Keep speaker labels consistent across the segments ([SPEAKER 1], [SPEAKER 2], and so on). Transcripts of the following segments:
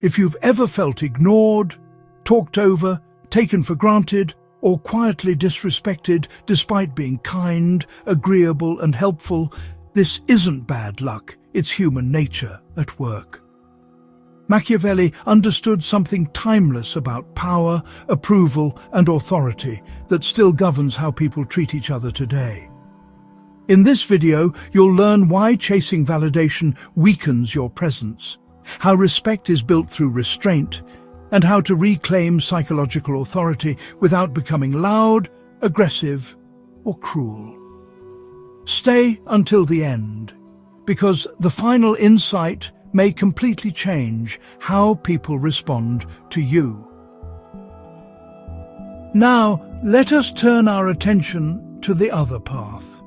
[SPEAKER 1] If you've ever felt ignored, talked over, taken for granted, or quietly disrespected despite being kind, agreeable and helpful, this isn't bad luck, it's human nature at work. Machiavelli understood something timeless about power, approval and authority that still governs how people treat each other today. In this video, you'll learn why chasing validation weakens your presence, how respect is built through restraint, and how to reclaim psychological authority without becoming loud, aggressive, or cruel. Stay until the end, because the final insight may completely change how people respond to you. Now, let us turn our attention to the other path.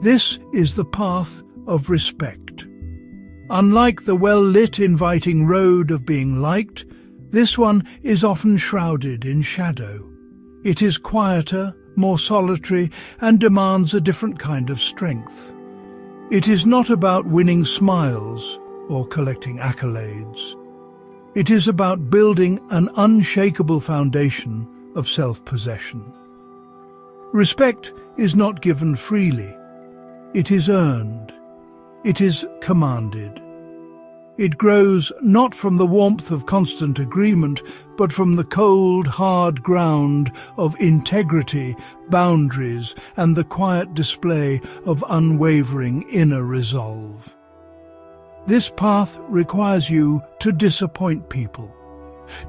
[SPEAKER 1] This is the path of respect. Unlike the well-lit, inviting road of being liked, this one is often shrouded in shadow. It is quieter, more solitary, and demands a different kind of strength. It is not about winning smiles or collecting accolades. It is about building an unshakable foundation of self-possession. Respect is not given freely. It is earned. It is commanded. It grows not from the warmth of constant agreement, but from the cold, hard ground of integrity, boundaries, and the quiet display of unwavering inner resolve. This path requires you to disappoint people.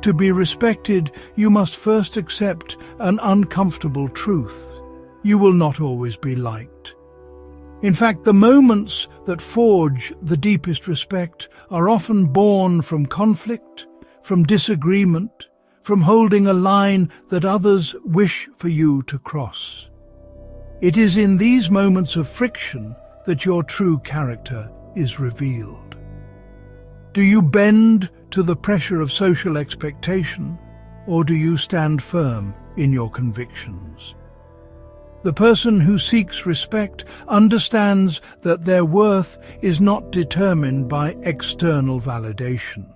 [SPEAKER 1] To be respected, you must first accept an uncomfortable truth. You will not always be liked. In fact, the moments that forge the deepest respect are often born from conflict, from disagreement, from holding a line that others wish for you to cross. It is in these moments of friction that your true character is revealed. Do you bend to the pressure of social expectation, or do you stand firm in your convictions? The person who seeks respect understands that their worth is not determined by external validation.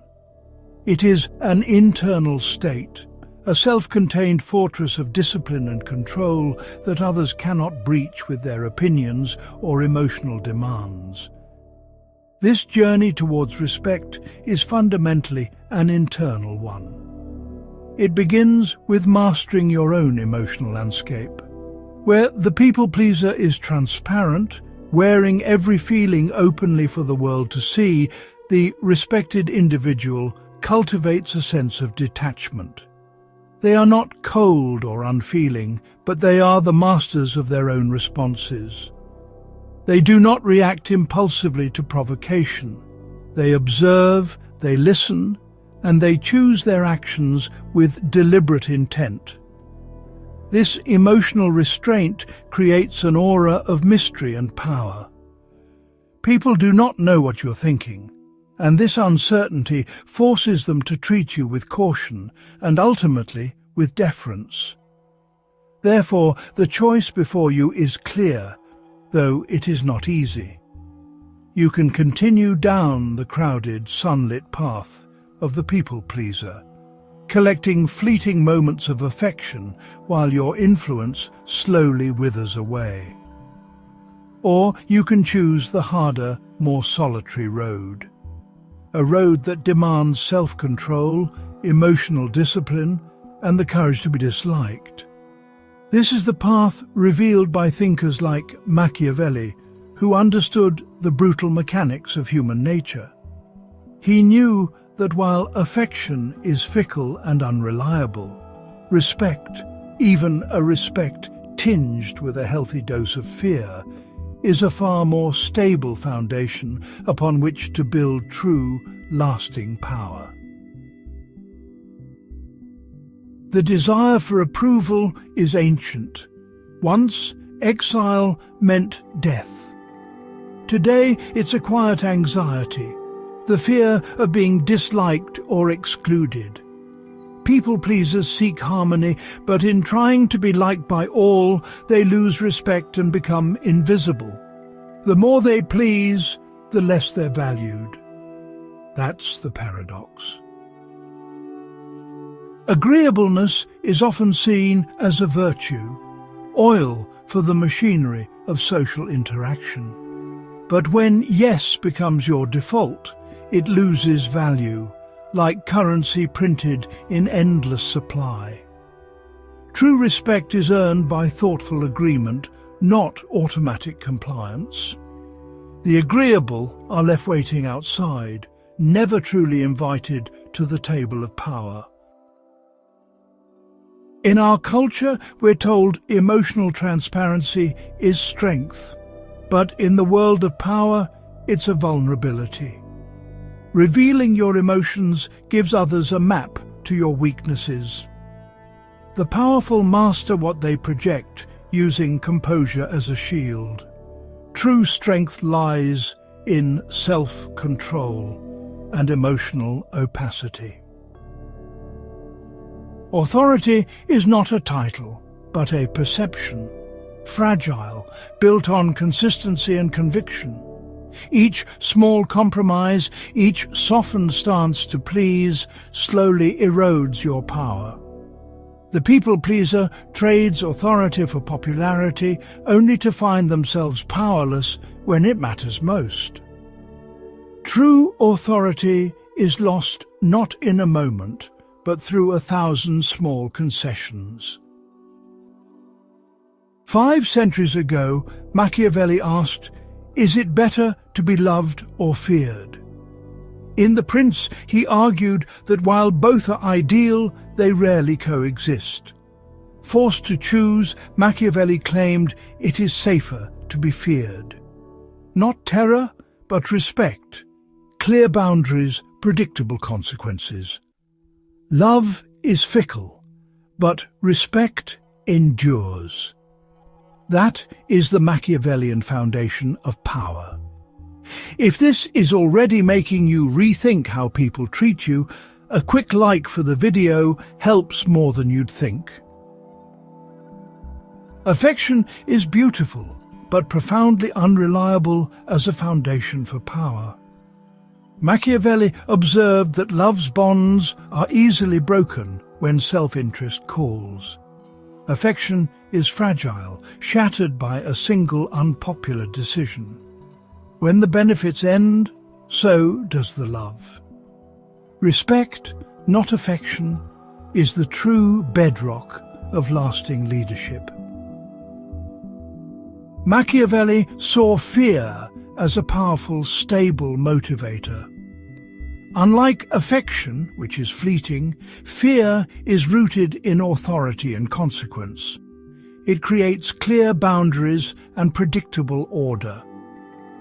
[SPEAKER 1] It is an internal state, a self-contained fortress of discipline and control that others cannot breach with their opinions or emotional demands. This journey towards respect is fundamentally an internal one. It begins with mastering your own emotional landscape. Where the people-pleaser is transparent, wearing every feeling openly for the world to see, the respected individual cultivates a sense of detachment. They are not cold or unfeeling, but they are the masters of their own responses. They do not react impulsively to provocation. They observe, they listen, and they choose their actions with deliberate intent. This emotional restraint creates an aura of mystery and power. People do not know what you're thinking, and this uncertainty forces them to treat you with caution and ultimately with deference. Therefore, the choice before you is clear, though it is not easy. You can continue down the crowded, sunlit path of the people-pleaser, collecting fleeting moments of affection while your influence slowly withers away. Or you can choose the harder, more solitary road. A road that demands self-control, emotional discipline, and the courage to be disliked. This is the path revealed by thinkers like Machiavelli, who understood the brutal mechanics of human nature. He knew that while affection is fickle and unreliable, respect, even a respect tinged with a healthy dose of fear, is a far more stable foundation upon which to build true, lasting power. The desire for approval is ancient. Once, exile meant death. Today, it's a quiet anxiety, the fear of being disliked or excluded. People-pleasers seek harmony, but in trying to be liked by all, they lose respect and become invisible. The more they please, the less they're valued. That's the paradox. Agreeableness is often seen as a virtue, oil for the machinery of social interaction. But when yes becomes your default, it loses value, like currency printed in endless supply. True respect is earned by thoughtful agreement, not automatic compliance. The agreeable are left waiting outside, never truly invited to the table of power. In our culture, we're told emotional transparency is strength, but in the world of power, it's a vulnerability. Revealing your emotions gives others a map to your weaknesses. The powerful master what they project, using composure as a shield. True strength lies in self-control and emotional opacity. Authority is not a title, but a perception, fragile, built on consistency and conviction. Each small compromise, each softened stance to please, slowly erodes your power. The people-pleaser trades authority for popularity, only to find themselves powerless when it matters most. True authority is lost not in a moment, but through 1,000 small concessions. 5 centuries ago, Machiavelli asked, "Is it better to be loved or feared?" In The Prince, he argued that while both are ideal, they rarely coexist. Forced to choose, Machiavelli claimed it is safer to be feared. Not terror, but respect, clear boundaries, predictable consequences. Love is fickle, but respect endures. That is the Machiavellian foundation of power. If this is already making you rethink how people treat you, a quick like for the video helps more than you'd think. Affection is beautiful, but profoundly unreliable as a foundation for power. Machiavelli observed that love's bonds are easily broken when self-interest calls. Affection is fragile, shattered by a single unpopular decision. When the benefits end, so does the love. Respect, not affection, is the true bedrock of lasting leadership. Machiavelli saw fear as a powerful, stable motivator. Unlike affection, which is fleeting, fear is rooted in authority and consequence. It creates clear boundaries and predictable order.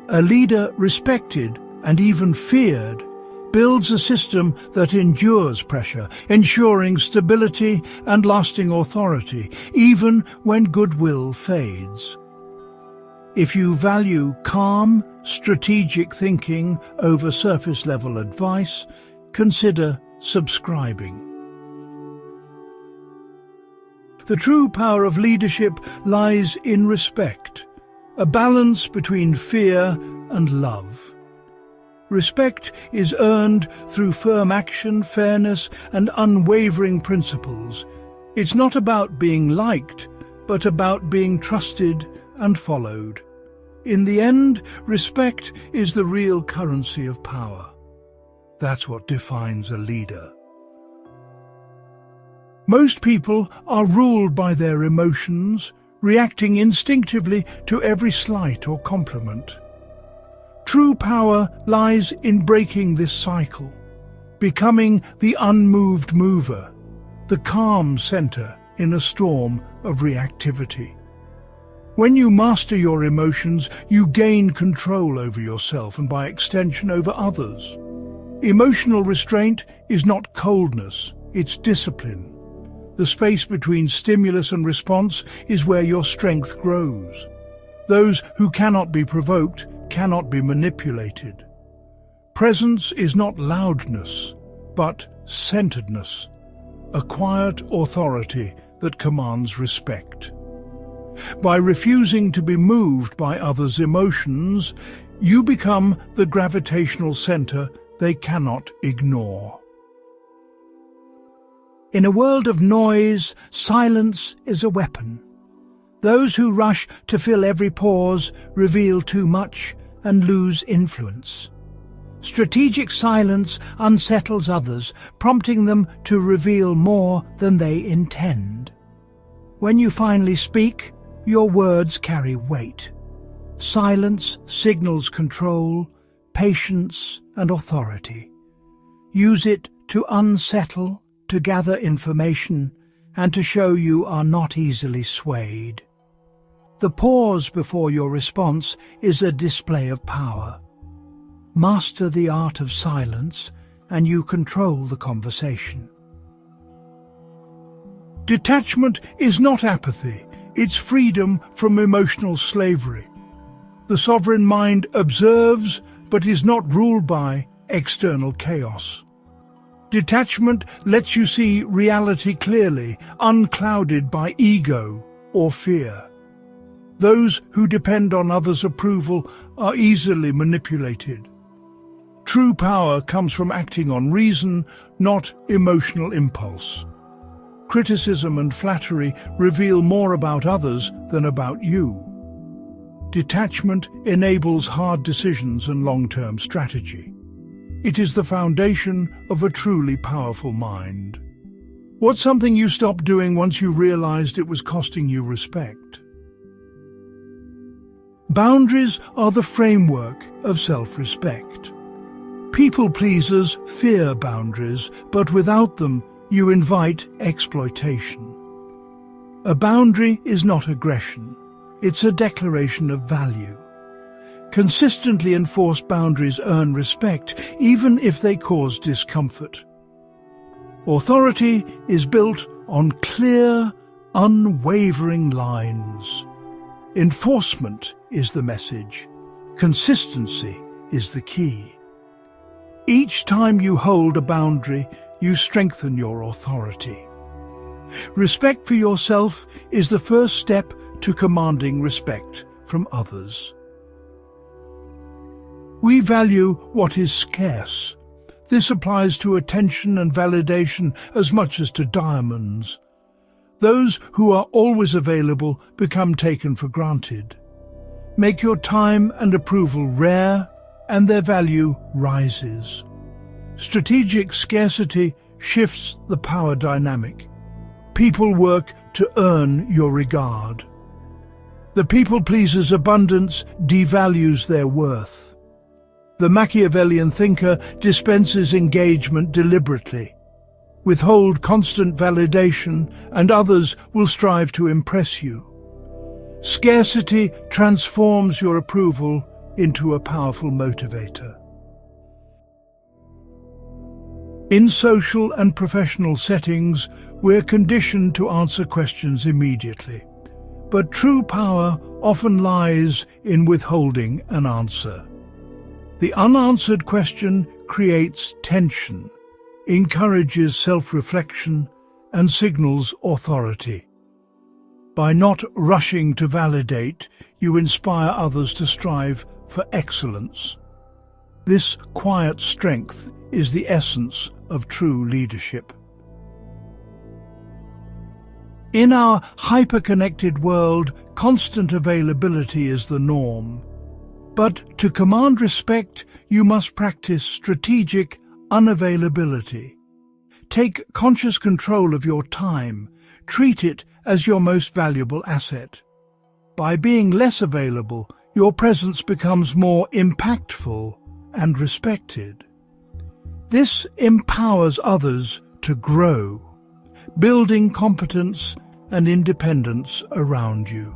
[SPEAKER 1] A leader respected and even feared builds a system that endures pressure, ensuring stability and lasting authority, even when goodwill fades. If you value calm, strategic thinking over surface-level advice, consider subscribing. The true power of leadership lies in respect, a balance between fear and love. Respect is earned through firm action, fairness, and unwavering principles. It's not about being liked, but about being trusted and followed. In the end, respect is the real currency of power. That's what defines a leader. Most people are ruled by their emotions, reacting instinctively to every slight or compliment. True power lies in breaking this cycle, becoming the unmoved mover, the calm center in a storm of reactivity. When you master your emotions, you gain control over yourself and by extension over others. Emotional restraint is not coldness, it's discipline. The space between stimulus and response is where your strength grows. Those who cannot be provoked cannot be manipulated. Presence is not loudness, but centeredness, a quiet authority that commands respect. By refusing to be moved by others' emotions, you become the gravitational center they cannot ignore. In a world of noise, silence is a weapon. Those who rush to fill every pause reveal too much and lose influence. Strategic silence unsettles others, prompting them to reveal more than they intend. When you finally speak, your words carry weight. Silence signals control, patience, and authority. Use it to unsettle, to gather information, and to show you are not easily swayed. The pause before your response is a display of power. Master the art of silence, and you control the conversation. Detachment is not apathy, it's freedom from emotional slavery. The sovereign mind observes, but is not ruled by, external chaos. Detachment lets you see reality clearly, unclouded by ego or fear. Those who depend on others' approval are easily manipulated. True power comes from acting on reason, not emotional impulse. Criticism and flattery reveal more about others than about you. Detachment enables hard decisions and long-term strategy. It is the foundation of a truly powerful mind. What's something you stopped doing once you realized it was costing you respect? Boundaries are the framework of self-respect. People pleasers fear boundaries, but without them, you invite exploitation. A boundary is not aggression. It's a declaration of value. Consistently enforced boundaries earn respect, even if they cause discomfort. Authority is built on clear, unwavering lines. Enforcement is the message. Consistency is the key. Each time you hold a boundary, you strengthen your authority. Respect for yourself is the first step to commanding respect from others. We value what is scarce. This applies to attention and validation as much as to diamonds. Those who are always available become taken for granted. Make your time and approval rare, and their value rises. Strategic scarcity shifts the power dynamic. People work to earn your regard. The people pleaser's abundance devalues their worth. The Machiavellian thinker dispenses engagement deliberately. Withhold constant validation, and others will strive to impress you. Scarcity transforms your approval into a powerful motivator. In social and professional settings, we're conditioned to answer questions immediately. But true power often lies in withholding an answer. The unanswered question creates tension, encourages self-reflection, and signals authority. By not rushing to validate, you inspire others to strive for excellence. This quiet strength is the essence of true leadership. In our hyper-connected world, constant availability is the norm. But to command respect, you must practice strategic unavailability. Take conscious control of your time. Treat it as your most valuable asset. By being less available, your presence becomes more impactful and respected. This empowers others to grow, building competence and independence around you.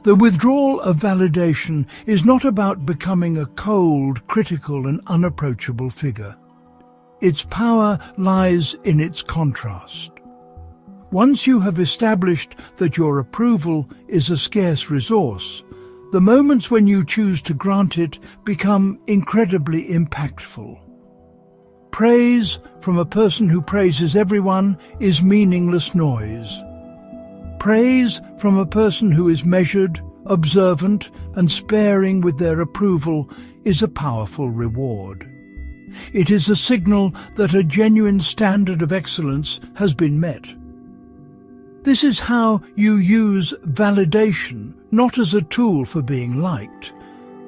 [SPEAKER 1] The withdrawal of validation is not about becoming a cold, critical, and unapproachable figure. Its power lies in its contrast. Once you have established that your approval is a scarce resource, the moments when you choose to grant it become incredibly impactful. Praise from a person who praises everyone is meaningless noise. Praise from a person who is measured, observant, and sparing with their approval is a powerful reward. It is a signal that a genuine standard of excellence has been met. This is how you use validation, not as a tool for being liked,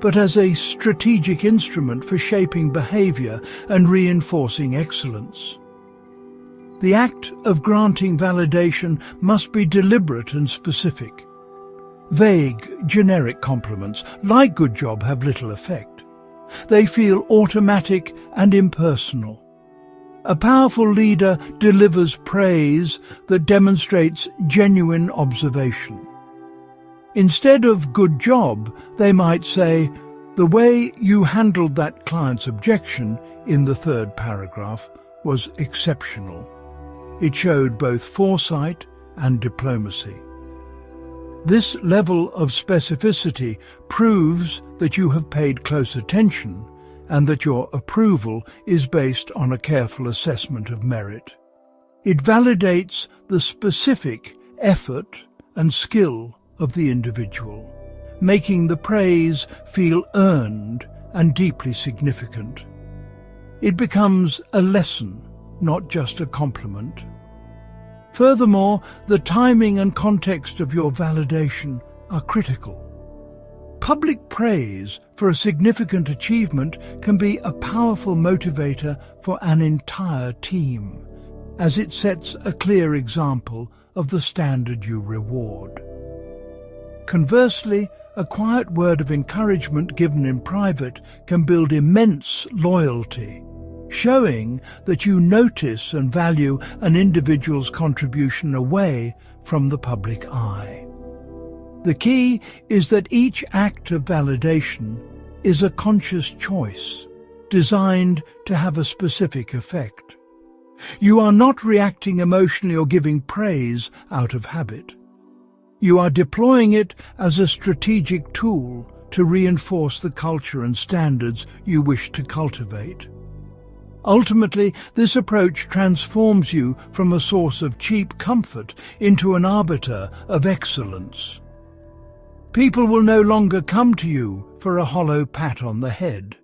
[SPEAKER 1] but as a strategic instrument for shaping behavior and reinforcing excellence. The act of granting validation must be deliberate and specific. Vague, generic compliments, like "good job," have little effect. They feel automatic and impersonal. A powerful leader delivers praise that demonstrates genuine observation. Instead of "good job," they might say, "The way you handled that client's objection in the third paragraph was exceptional. It showed both foresight and diplomacy." This level of specificity proves that you have paid close attention and that your approval is based on a careful assessment of merit. It validates the specific effort and skill of the individual, making the praise feel earned and deeply significant. It becomes a lesson, not just a compliment. Furthermore, the timing and context of your validation are critical. Public praise for a significant achievement can be a powerful motivator for an entire team, as it sets a clear example of the standard you reward. Conversely, a quiet word of encouragement given in private can build immense loyalty, showing that you notice and value an individual's contribution away from the public eye. The key is that each act of validation is a conscious choice, designed to have a specific effect. You are not reacting emotionally or giving praise out of habit. You are deploying it as a strategic tool to reinforce the culture and standards you wish to cultivate. Ultimately, this approach transforms you from a source of cheap comfort into an arbiter of excellence. People will no longer come to you for a hollow pat on the head.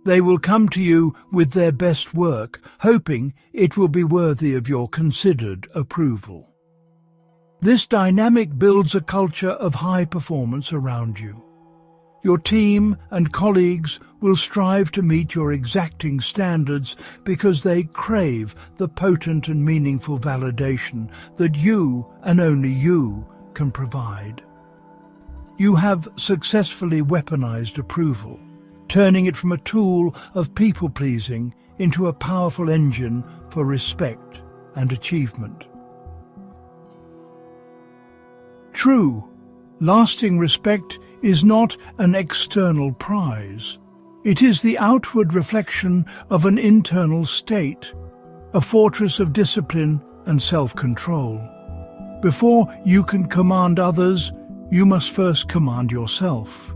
[SPEAKER 1] They will come to you with their best work, hoping it will be worthy of your considered approval. This dynamic builds a culture of high performance around you. Your team and colleagues will strive to meet your exacting standards because they crave the potent and meaningful validation that you, and only you, can provide. You have successfully weaponized approval, turning it from a tool of people-pleasing into a powerful engine for respect and achievement. True, lasting respect is not an external prize. It is the outward reflection of an internal state, a fortress of discipline and self-control. Before you can command others, you must first command yourself.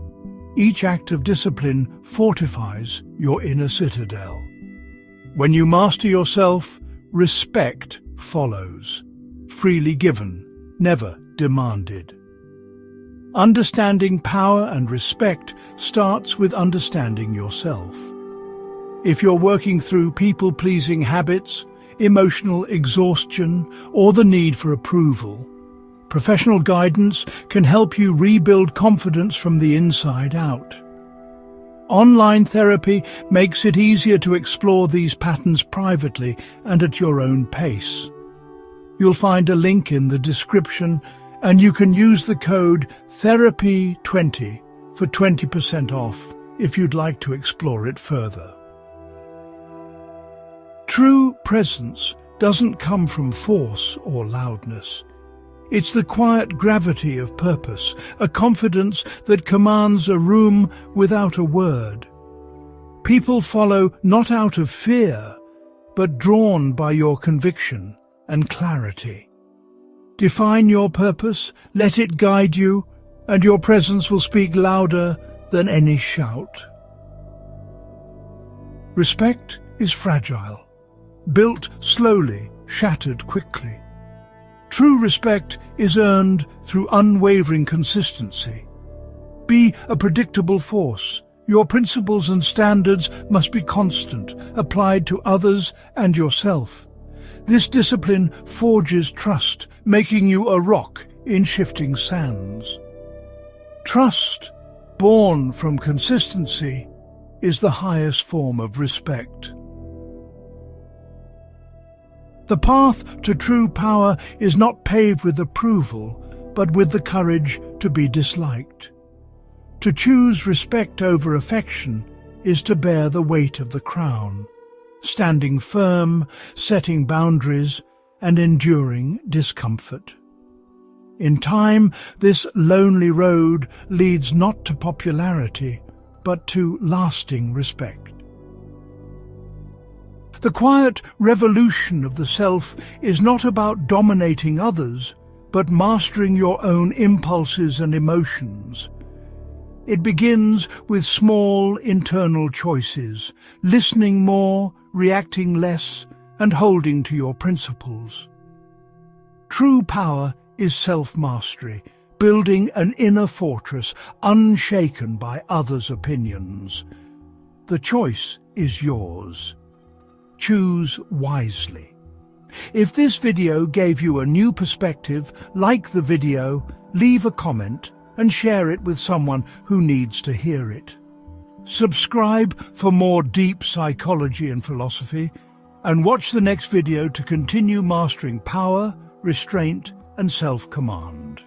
[SPEAKER 1] Each act of discipline fortifies your inner citadel. When you master yourself, respect follows, freely given, never demanded. Understanding power and respect starts with understanding yourself. If you're working through people-pleasing habits, emotional exhaustion, or the need for approval, professional guidance can help you rebuild confidence from the inside out. Online therapy makes it easier to explore these patterns privately and at your own pace. You'll find a link in the description, and you can use the code THERAPY20 for 20% off if you'd like to explore it further. True presence doesn't come from force or loudness. It's the quiet gravity of purpose, a confidence that commands a room without a word. People follow not out of fear, but drawn by your conviction and clarity. Define your purpose, let it guide you, and your presence will speak louder than any shout. Respect is fragile, built slowly, shattered quickly. True respect is earned through unwavering consistency. Be a predictable force. Your principles and standards must be constant, applied to others and yourself. This discipline forges trust, making you a rock in shifting sands. Trust, born from consistency, is the highest form of respect. The path to true power is not paved with approval, but with the courage to be disliked. To choose respect over affection is to bear the weight of the crown, standing firm, setting boundaries, and enduring discomfort. In time, this lonely road leads not to popularity, but to lasting respect. The quiet revolution of the self is not about dominating others, but mastering your own impulses and emotions. It begins with small internal choices, listening more, reacting less, and holding to your principles. True power is self-mastery, building an inner fortress unshaken by others' opinions. The choice is yours. Choose wisely. If this video gave you a new perspective, like the video, leave a comment and share it with someone who needs to hear it. Subscribe for more deep psychology and philosophy, and watch the next video to continue mastering power, restraint, and self-command.